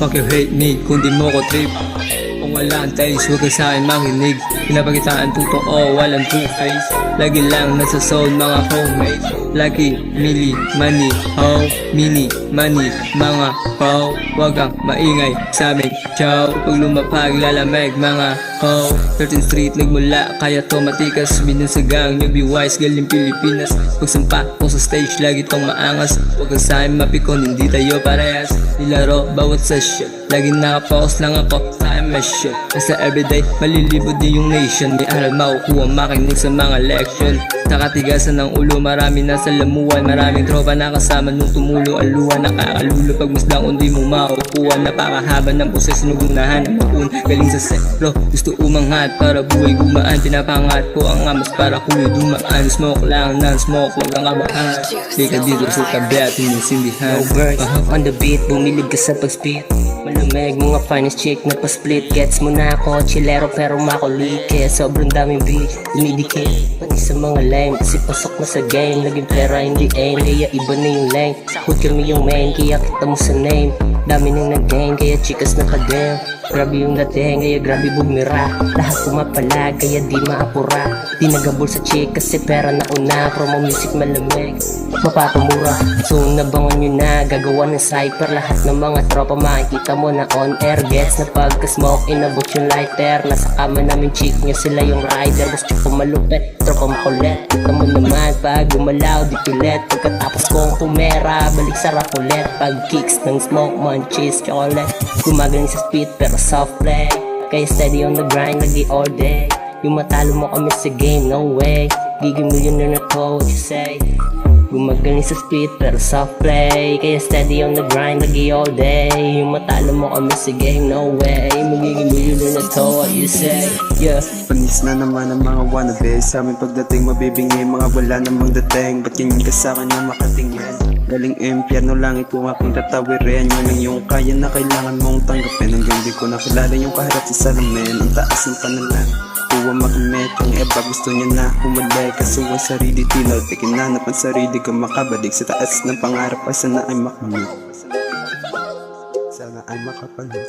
Fuck you hate me, kung di mo ko trip. Kung wala ang taste, huwag ka sa'kin makinig. Pinapakitaan totoo, walang two-face. Lagi lang nasa soul, mga homies. Lagi, mili, money, ho. Mini, money, mga ho. Huwag kang maingay sa'min, chow. Pag lumapag, lalamig, mga ho. 13th Street, nagmula, kaya to matikas. Binunsagang, newbie wise, galing Pilipinas. Pagsampa ko sa stage, lagi tong maangas. Huwag kang sa'kin mapikon, hindi tayo parehas. Nilaro, bawat session. Lagi nakapokus lang ako sa mission. Nasa everyday, malilibod din yung nation. May aral makukuha, makinig sa mga leksyon. Nakatigasan ng ulo, marami nasa lamuan. Maraming tropa nakasama nung tumulo ang luha. Nakakalulo pag maslang undi mo makukuha. Napakahaba ng proses, nugunahan ang maun. Galing sa sekro, gusto umangat para buhay gumaan. Pinapangat ko ang amas para kulo dumaan. Smoke lang ng smoke, wag ang kabahan. Di ka dito sa tabi at sinisindihan. No bird, on the beat, bumilib ka sa pag-spit. Malamig, mga finest chick na pa-split. Gets mo na ako, chillero pero makulike. Sobrang daming bitch, dumidikit. Pati sa mga lame, kasi pasok na sa game. Naging pera hindi aim, kaya iba na yung lane. Hood kami yung main, kaya kita mo sa name. Dami nang nag-gang, kaya chicas na pa-dem. Grabe yung dating, kaya grabe bumira. Lahat pumapalag, kaya di maapura. Di nagabol sa chick, kasi pera na una. Promo music malamig, mapapamura. Soon nabangan nyo na, gagawa ng cypher. Lahat ng mga tropa makikita mo na on air. Gets na pagka-smoke, inabot yung lighter. Nasa kama namin chick nyo, sila yung rider. Gusto ko malupit, tropa makulit. Kita mo naman, pag gumalaw, di pilit. Pagkatapos kong pumera, balik sa rap ulit. Pag kicks ng smoke, munchies, chocolate. Gumagaling sa speed, pero soft play. Kaya steady on the grind, lagi all day. Yung matalo mo kami sa game, no way. Giging millionaire na to, what you say? Gumagaling sa speed pero soft play. Kaya steady on the grind, lagi all day. Yung matalo mo kami sa game, no way. Magiging millionaire na to, what you say? Yeah. Panis na naman ang mga wannabe. Sa amin pagdating mabibingay, mga wala namang dating. Ba't ganyan ka sa'kin na makatingin? Galing impyerno langit kung aking tatawirin. Yun ang yung kaya na kailangan mong tanggapin. Hanggang di ko nakilala yung kaharap sa salamin. Ang taas ng panalangin, kuha makamit. Yung iba gusto niya na humalik. Kaso ang sarili tinaw, tikinanap ang sarili ka makabalik. Sa taas ng pangarap ay sana ay makamit. Sana ay makapalit.